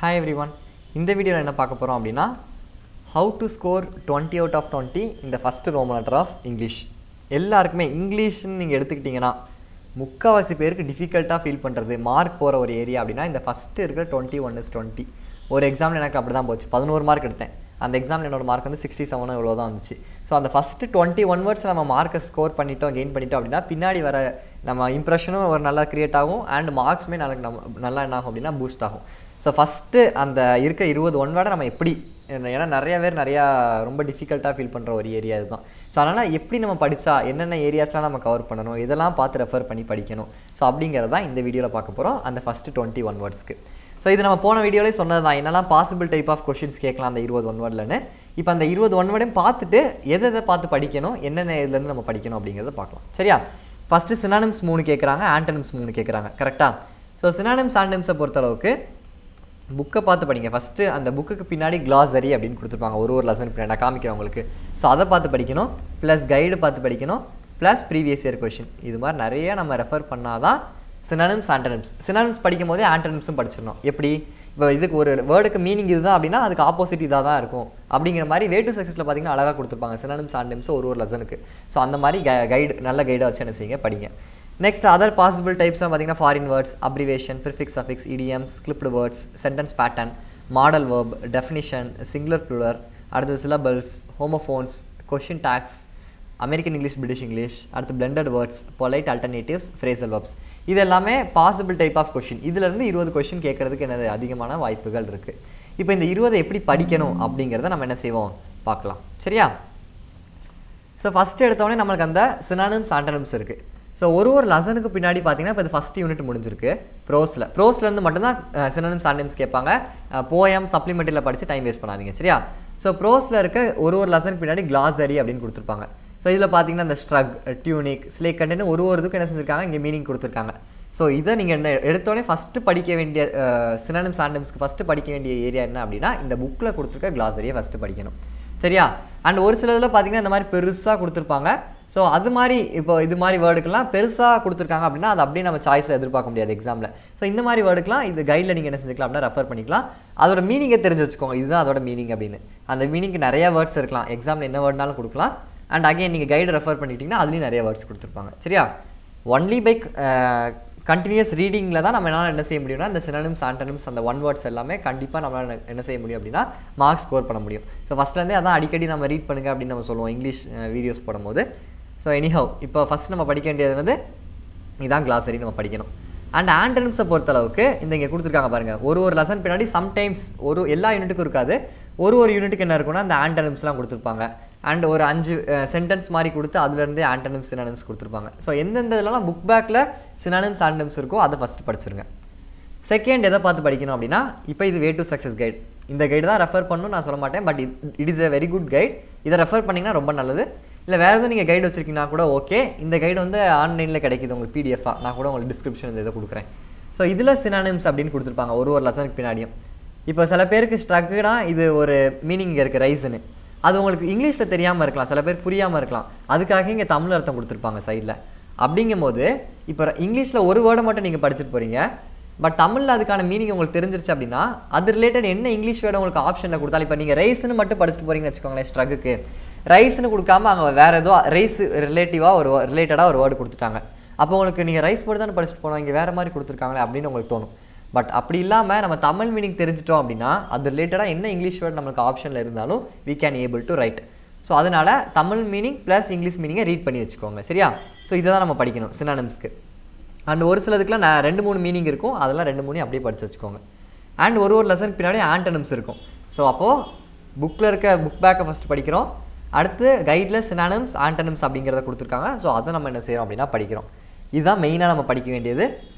Hi everyone. இந்த வீடியோவில் என்ன பார்க்க போகிறோம் அப்படின்னா how to score 20 out of 20 in the first Roman letter of English. எல்லாருக்குமே இங்கிலீஷ்னு நீங்கள் எடுத்துக்கிட்டிங்கன்னா முக்கால்வாசி பேருக்கு டிஃபிகல்ட்டாக ஃபீல் பண்ணுறது மார்க் போகிற ஒரு ஏரியா அப்படின்னா இந்த ஃபஸ்ட்டு இருக்கிற 21/20. ஒரு எக்ஸாமில் எனக்கு அப்படி தான் போச்சு. 11 மார்க் எடுத்தேன். அந்த எக்ஸாமில் என்னோடய மார்க் வந்து 67 இவ்வளோ தான் வந்துச்சு. ஸோ அந்த ஃபஸ்ட்டு 21 வேர்ட்ஸ் நம்ம மார்க்கை ஸ்கோர் பண்ணிட்டோம், கெயின் பண்ணிட்டோம் அப்படின்னா பின்னாடி வர நம்ம இம்ப்ரெஷனும் ஒரு நல்லா க்ரியேட் ஆகும் அண்ட் மார்க்ஸுமே நல்லா என்ன ஆகும் அப்படின்னா பூஸ்ட் ஆகும். ஸோ ஃபஸ்ட்டு அந்த இருக்க 20 ஒன் வேர்டை நம்ம எப்படி, ஏன்னா நிறையா பேர் ரொம்ப டிஃபிகல்ட்டாக ஃபீல் பண்ணுற ஒரு ஏரியா இதுதான். ஸோ அதனால் எப்படி நம்ம படித்தா என்னென்ன ஏரியாஸ்லாம் நம்ம கவர் பண்ணணும், இதெல்லாம் பார்த்து ரெஃபர் பண்ணி படிக்கணும். ஸோ அப்படிங்கிறது தான் இந்த வீடியோவில் பார்க்க போகிறோம் அந்த ஃபஸ்ட்டு 21 வேர்ட்ஸ்க்கு. ஸோ இது நம்ம போன வீடியோலேயே சொன்னது தான், என்னெல்லாம் பாசிபிள் டைப் ஆஃப் கொஷின்ஸ் கேட்கலாம் அந்த 20 ஒன் வேர்ட்லன்னு. இப்போ அந்த 20 ஒன் வேர்டையும் பார்த்துட்டு எதை பார்த்து படிக்கணும், என்னென்ன இதுலேருந்து நம்ம படிக்கணும் அப்படிங்கிறத பார்க்கலாம். சரியா? ஃபஸ்ட்டு சினானிம்ஸ் 3 கேட்குறாங்க, ஆண்டனிம்ஸ் 3 கேட்குறாங்க. கரெக்டாக? ஸோ சினானிம்ஸ் ஆண்டனிம்ஸை பொறுத்தளவுக்கு புக்கை பார்த்து படிங்க. ஃபஸ்ட்டு அந்த புக்குக்கு பின்னாடி கிளாசரி அப்படின்னு கொடுத்துருப்பாங்க, ஒரு லெசன் பின்னாடி நான் காமிக்கிறேன் உங்களுக்கு. ஸோ அதை பார்த்து படிக்கணும், ப்ளஸ் கைடு பார்த்து படிக்கணும், ப்ளஸ் ப்ரீவியஸ் இயர் கொஷின். இது மாதிரி நிறைய நம்ம ரெஃபர் பண்ணால் தான் சினானிம்ஸ் ஆண்டனிம்ஸ். சினானிம்ஸ் படிக்கும் போதே ஆண்டனிம்ஸும் படிச்சிடணும். எப்படி? இப்போ இதுக்கு ஒரு வேர்டுக்கு மீனிங் இதுதான் அப்படின்னா அதுக்கு ஆப்போசிட் இதாக தான் இருக்கும் அப்படிங்கிற மாதிரி வே டு சக்ஸஸில் பார்த்தீங்கன்னா அழகாக கொடுத்துருப்பாங்க சினானிம்ஸ் ஆண்டனிம்ஸ் ஒரு லெசனுக்கு. ஸோ அந்த மாதிரி கைடு, நல்ல கைடாக வச்சு என்ன செய்யுங்க, படிங்க. நெக்ஸ்ட் அதர் பாசிபிள் டைப்ஸ்லாம் பார்த்தீங்கன்னா foreign words, abbreviation, prefix, suffix, idioms, clipped words, sentence pattern, modal verb, definition, singular plural, அடுத்தது syllables, homophones, question tags, American English, British English, அடுத்து blended words, polite alternatives, phrasal verbs. இது எல்லாமே possible type of question. இதிலேருந்து 20 question கேட்கறதுக்கு என்னது அதிகமான வாய்ப்புகள் இருக்குது. இப்போ இந்த 20 எப்படி படிக்கணும் அப்படிங்கிறத நம்ம என்ன செய்வோம் பார்க்கலாம். சரியா? ஸோ ஃபஸ்ட்டு எடுத்தோடனே நம்மளுக்கு அந்த சினானிம்ஸ் ஆண்டனிம்ஸ் இருக்குது. ஸோ ஒரு லெசனுக்கு பின்னாடி பார்த்தீங்கன்னா இப்போ இது ஃபஸ்ட் யூனிட் முடிஞ்சிருக்கு. ப்ரோஸ்லேருந்து மட்டும்தான் சினானிம்ஸ் ஆண்டனிம்ஸ் கேட்பாங்க. போயம் சப்ளிமெண்ட்டில் படித்து டைம் வேஸ்ட் பண்ணாதீங்க. சரியா? ஸோ ப்ரோஸில் இருக்க ஒரு லெசன் பின்னாடி கிளாசரி அப்படின்னு கொடுத்துருப்பாங்க. ஸோ இதில் பார்த்தீங்கன்னா இந்த ஸ்ட்ரக், டியூனிக், ஸ்லேக் கண்டென்ட் ஒரு இதுக்கும் என்ன செஞ்சுருக்காங்க, இங்கே மீனிங் கொடுத்துருக்காங்க. ஸோ இதை நீங்கள் என்ன எடுத்தோடனே ஃபஸ்ட்டு படிக்க வேண்டிய சினானிம்ஸ் ஆண்டனிம்ஸ்க்கு ஃபஸ்ட்டு படிக்க வேண்டிய ஏரியா என்ன அப்படின்னா இந்த புக்கில் கொடுத்துருக்க கிளாசரியை ஃபஸ்ட்டு படிக்கணும். சரியா? அண்ட் ஒரு சில இதில் பார்த்தீங்கன்னா இந்த மாதிரி பெருசாக கொடுத்துருப்பாங்க. ஸோ அது மாதிரி இப்போ இது மாதிரி வேர்டுக்கெல்லாம் பெருசாக கொடுத்துருக்காங்க அப்படின்னா அது அப்படியே நம்ம சாய்ஸை எதிர்பார்க்க முடியாது எக்ஸாமில். ஸோ இந்த மாதிரி வேர்டுக்கெலாம் இது கைடில் நீங்கள் என்ன செஞ்சுக்கலாம் அப்படின்னா ரெஃபர் பண்ணிக்கலாம். அதோட மீனிங்கை தெரிஞ்சு வச்சுக்கோங்க, இதுதான் அதோட மீனிங் அப்படின்னு. அந்த மீனிங்க்கு நிறையா வேர்ட்ஸ் இருக்கலாம், எக்ஸாமில் என்ன வேர்ட்னாலும் கொடுக்கலாம். அண்ட் அகைன் நீங்கள் கைடை ரெஃபர் பண்ணிட்டீங்கன்னா அதுலேயும் நிறைய வேர்ட்ஸ் கொடுத்துருப்பாங்க. சரியா? ஒன்லி பை கண்டினியூஸ் ரீடிங்கில் தான் நம்ம என்ன செய்ய முடியும்னா இந்த சினானிம்ஸ் ஆண்டனிம்ஸ் அந்த ஒன் வேர்ட்ஸ் எல்லாமே கண்டிப்பாக நம்மளால் என்ன செய்ய முடியும் அப்படின்னா மார்க்ஸ் ஸ்கோர் பண்ண முடியும். ஸோ ஃபஸ்ட்லேருந்தே அதான் அடிக்கடி நம்ம ரீட் பண்ணுங்க அப்படின்னு நம்ம சொல்லுவோம் இங்கிலீஷ் வீடியோஸ் போடும்போது. ஸோ எனிஹவ் இப்போ ஃபஸ்ட் நம்ம படிக்க வேண்டியது வந்து இதான் கிளாசரி நம்ம படிக்கணும். அண்ட் ஆண்டனிம்ஸை பொறுத்தளவுக்கு இந்த இங்கே கொடுத்துருக்காங்க பாருங்கள், ஒரு லெசன் பின்னாடி சம்டைம்ஸ் எல்லா யூனிட்டுக்கும் இருக்காது, ஒரு யூனிட்டுக்கு என்ன இருக்குன்னா அந்த ஆண்டனிம்ஸ்லாம் கொடுத்துருப்பாங்க. அண்ட் ஒரு 5 சென்டென்ஸ் மாதிரி கொடுத்து அதுலேருந்தே ஆண்டனிம்ஸ் சினானிம்ஸ் கொடுத்துருப்பாங்க. ஸோ எந்தெந்த இதெல்லாம் புக் பேக்கில் சினானிம்ஸ் ஆண்டனிம்ஸ் இருக்கோ அதை ஃபஸ்ட்டு படிச்சிருங்க. செகண்ட் எதை பார்த்து படிக்கணும் அப்படின்னா இப்போ இது வே டு சக்ஸஸ் கைட். இந்த கைடு தான் ரெஃபர் பண்ணணும் நான் சொல்ல மாட்டேன், but it is a very good guide. இதை ரெஃபர் பண்ணிங்கன்னா ரொம்ப நல்லது. இல்லை வேறு எதுவும் நீங்கள் கைடு வச்சுருக்கீங்கன்னா கூட ஓகே. இந்த கைடு வந்து ஆன்லைனில் கிடைக்கிது உங்களுக்கு பிடிஎஃபாக, நான் கூட உங்களுக்கு டிஸ்கிரிப்ஷன் இந்த இதை கொடுக்குறேன். ஸோ இதில் சினானிம்ஸ் அப்படின்னு கொடுத்துருப்பாங்க ஒரு லெசனுக்கு பின்னாடியும். இப்போ சில பேருக்கு ஸ்ட்ரக்குனா இது ஒரு மீனிங் இருக்குது ரைஸுன்னு, அது உங்களுக்கு இங்கிலீஷில் தெரியாமல் இருக்கலாம், சில பேர் புரியாமல் இருக்கலாம், அதுக்காக இங்கே தமிழ் அர்த்தம் கொடுத்துருப்பாங்க சைடில். அப்படிங்கும் போது இப்போ இங்கிலீஷில் ஒரு வேர்டை மட்டும் நீங்கள் படிச்சுட்டு போகிறீங்க, பட் தமிழில் அதுக்கான மீனிங் உங்களுக்கு தெரிஞ்சிருச்சு அப்படின்னா அது ரிலேட்டட் என்ன இங்கிலீஷ் வேர்டு உங்களுக்கு ஆப்ஷனில் கொடுத்தாலும், இப்போ நீங்கள் ரைஸ்ன்னு மட்டும் படிச்சுட்டு போகிறீங்கன்னு வச்சுக்கோங்களேன், ஸ்ட்ரக்குக்கு ரைஸ்ன்னு கொடுக்காம அங்கே வேறு ஏதோ ரைஸ் ரிலேட்டடாக ஒரு வேர்டு கொடுத்துட்டாங்க. அப்போ உங்களுக்கு நீங்கள் ரைஸ் வேர்டு தானே படிச்சுட்டு போனோம், இங்கே வேறு மாதிரி கொடுத்துருக்காங்களே அப்படின்னு உங்களுக்கு தோணும். பட் அப்படி இல்லாமல் நம்ம தமிழ் மீனிங் தெரிஞ்சிட்டோம் அப்படின்னா அது ரிலேட்டடாக என்ன இங்கிலீஷ் வேர்டு நம்மளுக்கு ஆப்ஷனில் இருந்தாலும் we can able to write. So அதனால் தமிழ் மீனிங் ப்ளஸ் இங்கிலீஷ் மீனிங்கை ரீட் பண்ணி வச்சுக்கோங்க. சரியா? ஸோ இதை தான் நம்ம படிக்கணும் சினானிம்ஸ்க்கு. அண்ட் ஒரு சிலதுக்குலாம் 2-3 மீனிங் இருக்கும், அதெல்லாம் 2-3 அப்படியே படித்து வச்சுக்கோங்க. அண்ட் ஒரு லெசனுக்கு பின்னாடி ஆண்டனிம்ஸ் இருக்கும். ஸோ அப்போது புக்கில் இருக்க புக் பேக்கை ஃபஸ்ட்டு படிக்கிறோம், அடுத்து கைடில் சினானிம்ஸ் ஆண்டனிம்ஸ் அப்படிங்கிறத கொடுத்துருக்காங்க. ஸோ அதை நம்ம என்ன செய்கிறோம் அப்படின்னா படிக்கிறோம். இதுதான் மெயினாக நம்ம படிக்க வேண்டியது.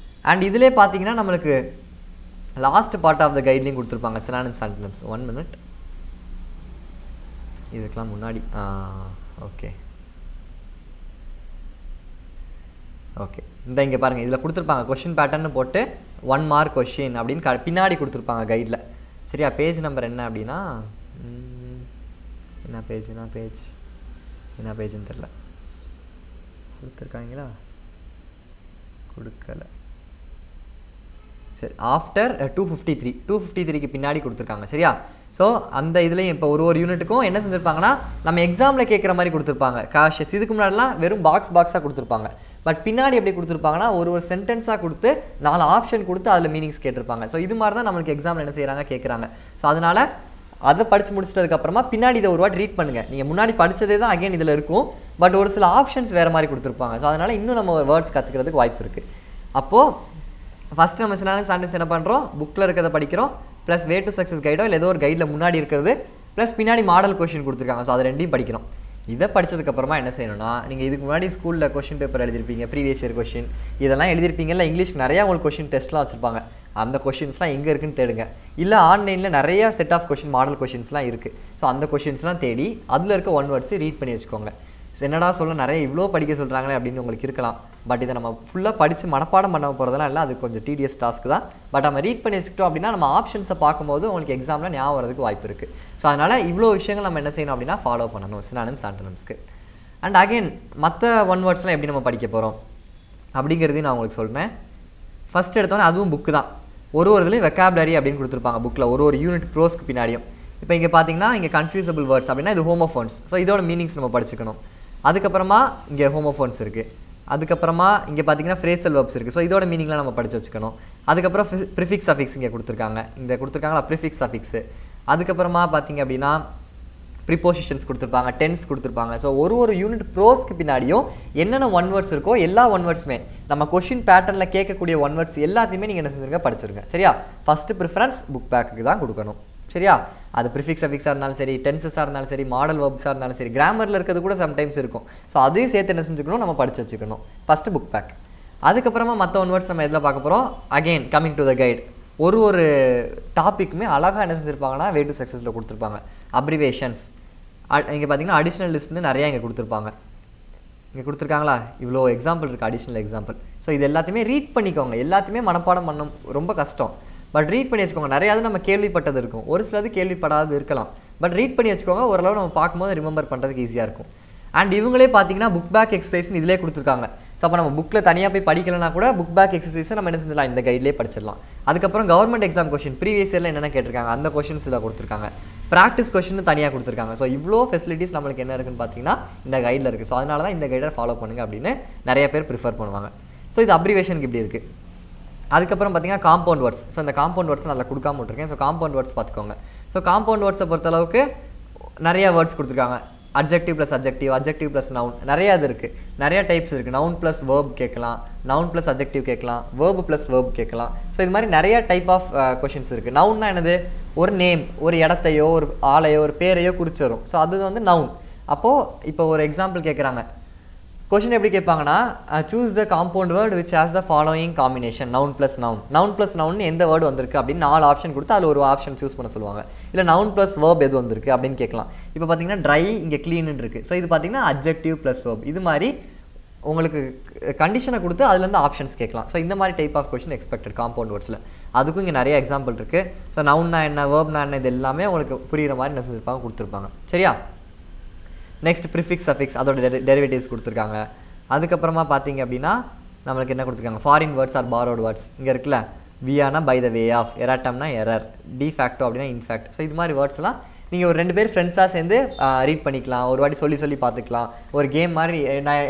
அண்ட் இதிலே பார்த்தீங்கன்னா நம்மளுக்கு லாஸ்ட் பார்ட் ஆஃப் த கைட்லையும் கொடுத்துருப்பாங்க சினானிம்ஸ் ஆண்டனிம்ஸ். 1 minute, இதுக்கெலாம் முன்னாடி ஓகே இந்த இங்கே பாருங்கள், இதில் கொடுத்துருப்பாங்க கொஷின் பேட்டர்னு போட்டு 1 mark கொஷின் அப்படின்னு பின்னாடி கொடுத்துருப்பாங்க கைடில். சரியா? பேஜ் நம்பர் என்ன அப்படின்னா என்ன பேஜ்னு தெரில, கொடுத்துருக்காங்களா கொடுக்கல. சரி ஆஃப்டர் 253க்கு பின்னாடி கொடுத்துருக்காங்க சரியா. ஸோ அந்த இதுலேயும் இப்போ ஒரு யூனிட்டுக்கும் என்ன செஞ்சுருப்பாங்கன்னா நம்ம எக்ஸாமில் கேட்குற மாதிரி கொடுத்துருப்பாங்க காஷியஸ். இதுக்கு முன்னாடிலாம் வெறும் பாக்ஸாக கொடுத்துருப்பாங்க. பட் பின்னாடி எப்படி கொடுத்துருப்பாங்கன்னா ஒரு சென்டென்ஸாக கொடுத்து 4 ஆப்ஷன் கொடுத்து அதில் மீனிங்ஸ் கேட்டிருப்பாங்க. ஸோ இது மாதிரி தான் நம்மளுக்கு எக்ஸாமில் என்ன செய்கிறாங்க கேட்குறாங்க. ஸோ அதனால் அதை படித்து முடிச்சிட்டதுக்கப்புறமா பின்னாடி இதை ஒரு வாட்டி ரீட் பண்ணுங்கள். நீங்கள் முன்னாடி படித்ததே தான் அகைன் இதில் இருக்கும். பட் ஒரு சில ஆப்ஷன்ஸ் வேறு மாதிரி கொடுத்துருப்பாங்க. ஸோ அதனால் இன்னும் நம்ம வேர்ட்ஸ் கற்றுக்கிறதுக்கு வாய்ப்பு இருக்குது. அப்போது ஃபஸ்ட்டு நம்ம சினானிம்ஸ் என்ன பண்ணுறோம், புக்கில் இருக்கிறத படிக்கிறோம், ப்ளஸ் வே டு சக்ஸஸ் கைடோ இல்லை ஏதோ ஒரு கைடில் முன்னாடி இருக்கிறது, ப்ளஸ் பின்னாடி மாடல் கொஷின் கொடுத்துருக்காங்க. ஸோ அது ரெண்டையும் படிக்கிறோம். இதை படித்ததுக்கப்புறமா என்ன செய்யணும்னா, நீங்கள் இதுக்கு முன்னாடி ஸ்கூலில் கொஷின் பேப்பர் எழுதிருப்பீங்க, ப்ரீவியஸ் இயர் கொஷின் இதெல்லாம் எழுதிருப்பீங்கல்ல. இங்கிலீஷ்க்கு நிறையா உங்களுக்கு கொஷின் டெஸ்ட்லாம் வச்சுருப்பாங்க. அந்த கொஷின்ஸ்லாம் எங்கே இருக்குன்னு தேடுங்க. இல்லை ஆன்லைனில் நிறையா செட் ஆஃப் கொஷின் மாடல் கொஷின்ஸ்லாம் இருக்குது. ஸோ அந்த கொஷின்ஸ்லாம் தேடி அதில் இருக்க ஒன் வேர்ட்ஸு ரீட் பண்ணி வச்சுக்கோங்க. என்னடா சொல்ல நிறைய இவ்வளோ படிக்க சொல்கிறாங்களே அப்படின்னு உங்களுக்கு இருக்கலாம். பட் இதை நம்ம ஃபுல்லாக படித்து மனப்பாடம் பண்ண போகிறதெல்லாம் இல்லை. அது கொஞ்சம் டிடிஎஸ் டாஸ்க்கு தான். பட் நம்ம ரீட் பண்ணி வச்சுக்கிட்டோம் அப்படின்னா நம்ம ஆப்ஷன்ஸை பார்க்கும்போது உங்களுக்கு எக்ஸாமில் ஞாபகம் வரதுக்கு வாய்ப்பு இருக்குது. ஸோ அதனால் இவ்வளோ விஷயங்கள் நம்ம என்ன செய்யணும் அப்படின்னா ஃபாலோ பண்ணணும் சினானிம்ஸ் ஆண்டனிம்ஸ்க்கு. அண்ட் அகெயின் மற்ற ஒன் வேர்ட்ஸ்லாம் எப்படி நம்ம படிக்க போகிறோம் அப்படிங்கிறதையும் நான் உங்களுக்கு சொல்கிறேன். ஃபஸ்ட் எடுத்தோன்னே அதுவும் புக்கு தான். ஒரு இதுலேயும் வெக்காபுலரி அப்படின்னு கொடுத்துருப்பாங்க புக்கில் ஒரு யூனிட் ப்ரோஸ்க்கு பின்னாடியும். இப்போ இங்கே பார்த்தீங்கன்னா இங்கே கன்ஃபியூசபிள் வேர்ட்ஸ் அப்படின்னா இது ஹோமோஃபோன்ஸ். ஸோ இதோட மீனிங்ஸ் நம்ம படிச்சுக்கணும். அதுக்கப்புறமா இங்கே ஹோமோஃபோன்ஸ் இருக்குது. அதுக்கப்புறமா இங்கே பார்த்தீங்கன்னா ஃப்ரேசல் வெர்ப்ஸ் இருக்குது. ஸோ இதோட மீனிங்லாம் நம்ம படித்து வச்சுக்கணும். அதுக்கப்புறம் ப்ரிஃபிக்ஸ் அஃபிக்ஸ் இங்கே கொடுத்துருக்காங்க. கொடுத்துருக்காங்களா ப்ரிஃபிக்ஸ் அஃபிக்ஸு. அதுக்கப்புறமா பார்த்தீங்க அப்படின்னா ப்ரிப்போசிஷன்ஸ் கொடுத்துருப்பாங்க, டென்ஸ் கொடுத்துருப்பாங்க. ஸோ ஒரு யூனிட் ப்ரோஸ்க்கு பின்னாடியும் என்னென்ன ஒன் வேர்ட்ஸ் இருக்கோ எல்லா ஒன் வேர்ட்ஸுமே நம்ம கொஷின் பேட்டர்னில் கேட்கக்கூடிய ஒன் வேர்ட்ஸ் எல்லாத்தையுமே நீங்கள் என்ன செஞ்சுருங்க படிச்சிருங்க சரியா. ஃபஸ்ட்டு ப்ரிஃபரன்ஸ் புக் பேக்குக்கு தான் கொடுக்கணும் சரியா. அது ப்ரிஃபிக்ஸ் அஃபிக்ஸாக இருந்தாலும் சரி, டென்சஸாக இருந்தாலும் சரி, மாடல் வெர்ப்ஸாக இருந்தாலும் சரி, கிராமரில் இருக்கிறது கூட சம்டைம்ஸ் இருக்கும். ஸோ அதையும் சேர்த்து என்ன செஞ்சுக்கணும் நம்ம படித்து வச்சுக்கணும் ஃபஸ்ட்டு புக் பேக். அதுக்கப்புறமா மற்ற ஒன் வேர்ட்ஸ் நம்ம எதில் பார்க்க போகிறோம், again coming to the guide. ஒரு டாப்பிக்குமே அழகாக என்ன செஞ்சுருப்பாங்கன்னா வே டு சக்ஸஸில் கொடுத்துருப்பாங்க. அப்ரிவேஷன்ஸ் இங்கே பார்த்தீங்கன்னா அடிஷ்னல் லிஸ்ட்னு நிறையா இங்கே கொடுத்துருப்பாங்க. இங்கே கொடுத்துருக்காங்களா இவ்வளோ எக்ஸாம்பிள் இருக்குது, அடிஷ்னல் எக்ஸாம்பிள். ஸோ இது எல்லாத்தையுமே ரீட் பண்ணிக்கோங்க. எல்லாத்தையுமே மனப்பாடம் பண்ண ரொம்ப கஷ்டம். பட் ரீட் பண்ணி வச்சுக்கோங்க. நிறையாவது நம்ம கேள்விப்பட்டது இருக்கும், ஒரு சிலது கேள்விப்படாது இருக்கலாம். பட் ரீட் பண்ணி வச்சுக்கோங்க. ஓரளவு நம்ம பார்க்கும்போது ரிமெம்பர் பண்ணுறதுக்கு ஈஸியாக இருக்கும். அண்ட் இவங்களே பார்த்தீங்கன்னா புக் பேக் எக்ஸசைஸ்னு இதிலே கொடுத்துருக்காங்க. ஸோ அப்போ நம்ம புக்கில் தனியாக போய் படிக்கலைன்னா கூட புக் பேக் எக்ஸசைஸை நம்ம என்ன செஞ்சிடலாம், இந்த கைட்லேயே படிச்சிடலாம். அதுக்கப்புறம் கவர்மெண்ட் எக்ஸாம் கொஷின் ப்ரீவியஸ் இயரில் என்னென்ன கேட்டிருக்காங்க அந்த கொஷின்ஸ் இதில் கொடுத்துருக்காங்க. ப்ராக்டிஸ் கொஷின் தனியாக கொடுத்துருக்காங்க. ஸோ இவ்வளோ ஃபெசிலிட்டிஸ் நம்மளுக்கு என்ன இருக்குன்னு பார்த்தீங்கன்னா இந்த கைடில் இருக்குது. ஸோ அதனால தான் இந்த கைடை ஃபாலோ பண்ணுங்க அப்படின்னு நிறைய பேர் ப்ரிஃபர் பண்ணுவாங்க. ஸோ இது அப்ரிவேஷனுக்கு இப்படி இருக்குது. அதுக்கப்புறம் பார்த்தீங்கன்னா காம்பவுண்ட் வேர்ட்ஸ். ஸோ இந்த காம்பவுண்ட் வேர்ட்ஸ் நல்லா கொடுக்காம விட்டுருக்கேன். ஸோ காம்பவுண்ட் வேர்ட்ஸ் பார்த்துக்கோங்க. ஸோ காம்பவுண்ட் வேர்ட்ஸை பொறுத்தளவுக்கு நிறையா வேர்ட்ஸ் கொடுத்துருக்காங்க. Adjective plus adjective plus noun, நிறையா இது இருக்குது. நிறையா டைப்ஸ் இருக்குது. நவுன் ப்ளஸ் வேர்ப் கேட்கலாம், நவுன் ப்ளஸ் அட்ஜெக்டிவ் கேட்கலாம், வேர்பு ப்ளஸ் வேர்ப் கேட்கலாம். ஸோ இது மாதிரி நிறையா டைப் ஆஃப் கொஷின்ஸ் இருக்குது. நவுன்னா என்னது, ஒரு நேம், ஒரு இடத்தையோ ஒரு ஆளையோ ஒரு பேரையோ குறிச்சு வரும். ஸோ அது வந்து நவுன். அப்போது இப்போ ஒரு எக்ஸாம்பிள் கேட்குறாங்க. கொஷின் எப்படி கேட்பாங்கன்னா, choose the compound word which has the following combination noun plus noun. Noun plus noun எந்த வேர்டு வந்திருக்கு அப்படின்னு 4 ஆப்ஷன் கொடுத்து அதில் ஒரு ஆப்ஷன் சூஸ் பண்ண சொல்லுவாங்க. இல்லை நவுன் ப்ளஸ் வேர்ப் எது வந்திருக்கு அப்படின்னு கேட்கலாம். இப்போ பார்த்தீங்கன்னா ட்ரை இங்கே க்ளீன்னு இருக்குது. ஸோ இது பார்த்தீங்கன்னா அட்ஜெக்டிவ் ப்ளஸ் வேர்ப். இது மாதிரி உங்களுக்கு கண்டிஷனை கொடுத்து அதுலேருந்து ஆப்ஷன்ஸ் கேட்கலாம். ஸோ இந்த மாதிரி type of question expected compound வேர்ட்ஸில். அதுக்கும் இங்கே நிறைய எக்ஸாம்பிள் இருக்குது. ஸோ நவுன்னா என்ன, வேர்ப்னா என்ன, இது எல்லாமே உங்களுக்கு புரிகிற மாதிரி என்ன செஞ்சுருப்பாங்க கொடுத்துருப்பாங்க சரியா. நெக்ஸ்ட் ப்ரிஃபிக்ஸ் அஃபிக்ஸ், அதோட டெரிவேட்டிவ்ஸ் கொடுத்துருக்காங்க. அதுக்கப்புறமா பார்த்தீங்க அப்படின்னா நம்மளுக்கு என்ன கொடுத்துருக்காங்க, foreign words are borrowed words. இங்கே இருக்குல்ல, வியானா பை த வே ஆஃப், எராட்டம்னா எரர், டிஃபேக்டோ அப்படின்னா இன்ஃபேக்ட். ஸோ இது மாதிரி வேர்ட்ஸ்லாம் நீங்கள் ஒரு 2 பேர் ஃப்ரெண்ட்ஸாக சேர்ந்து ரீட் பண்ணிக்கலாம். ஒரு வாட்டி சொல்லி பார்த்துக்கலாம். ஒரு கேம் மாதிரி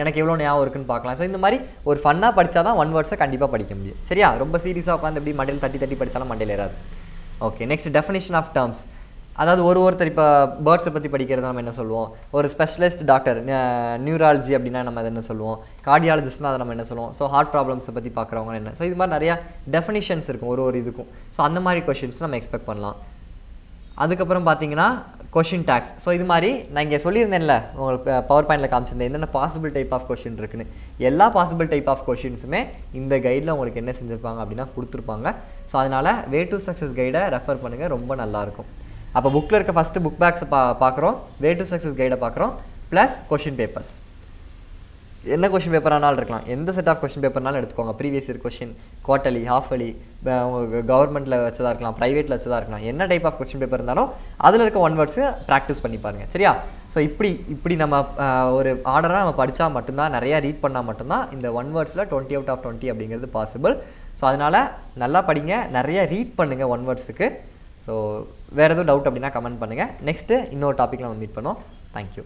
எனக்கு எவ்வளோ ஞாபகம் இருக்குன்னு பார்க்கலாம். ஸோ இந்த மாதிரி ஒரு ஃபன்னாக படித்தா தான் ஒன் வேர்ட்ஸை கண்டிப்பாக படிக்க முடியும் சரியா. ரொம்ப சீரியஸாக உட்காந்து எப்படி மண்டையில் தட்டி படித்தாலும் மண்டையில் ஏறாது. Okay, next definition of terms. அதாவது ஒருத்தர் இப்போ பேர்ட்ஸை பற்றி படிக்கிறது நம்ம என்ன சொல்லுவோம், ஒரு ஸ்பெஷலிஸ்ட் டாக்டர் நியூராலஜி அப்படின்னா நம்ம அதை என்ன சொல்லுவோம், கார்டியாலஜிஸ்ட்னா அதை நம்ம என்ன சொல்லுவோம். ஸோ ஹார்ட் ப்ராப்ளம்ஸை பற்றி பார்க்குறவங்க என்ன. ஸோ இது மாதிரி நிறையா டெஃபினிஷன்ஸ் இருக்கும் ஒரு இதுக்கும். ஸோ அந்த மாதிரி கொஷின்ஸ் நம்ம எக்ஸ்பெக்ட் பண்ணலாம். அதுக்கப்புறம் பார்த்தீங்கன்னா கொஷின் டேக்ஸ். ஸோ இது மாதிரி நான் இங்கே சொல்லியிருந்தேன்ல, உங்களுக்கு பவர் பாயிண்டில் காமிச்சிருந்தேன் என்னென்ன பாசிபிள் டைப் ஆஃப் கொஷின் இருக்குன்னு. எல்லா பாசிபிள் டைப் ஆஃப் கொஷின்ஸுமே இந்த கைடில் உங்களுக்கு என்ன செஞ்சுருப்பாங்க அப்படின்னா கொடுத்துருப்பாங்க. ஸோ அதனால் வே டு சக்ஸஸ் கைடை ரெஃபர் பண்ணுங்கள், ரொம்ப நல்லாயிருக்கும். அப்போ புக்கில் இருக்க ஃபஸ்ட்டு புக் பேக்ஸை பார்க்குறோம், வே டு சக்ஸஸ் கைடை பார்க்குறோம், ப்ளஸ் கொஷின் பேப்பர்ஸ். என்ன கொஷின் பேப்பரானாலும் இருக்கலாம், எந்த செட் ஆஃப் கொஷின் பேப்பர்னாலும் எடுத்துக்கோங்க. ப்ரீவியஸ் இயர் கொஷின், குவார்ட்டர்லி, ஹாஃபலி, கவர்மெண்ட்டில் வச்சதாக இருக்கலாம், ப்ரைவேட்டில் வச்சதாக இருக்கலாம். என்ன டைப் ஆஃப் கொஷின் பேப்பர் இருந்தாலும் அதில் இருக்க ஒன் வேர்ட்ஸை ப்ராக்டிஸ் பண்ணி பாருங்கள் சரியா. ஸோ இப்படி நம்ம ஒரு ஆர்டராக நம்ம படித்தா மட்டும்தான், நிறையா ரீட் பண்ணால் மட்டும்தான் இந்த ஒன் வேர்ட்ஸில் 20 out of 20 அப்படிங்கிறது பாசிபிள். ஸோ அதனால் நல்லா படிங்க, நிறைய ரீட் பண்ணுங்கள் ஒன் வேர்ட்ஸுக்கு. ஸோ வேறு எதுவும் டவுட் அப்படின்னா கமெண்ட் பண்ணுங்கள். நெக்ஸ்ட்டு இன்னொரு டாப்பிக்கில் வந்து மீட் பண்ணுவோம். தேங்க்யூ.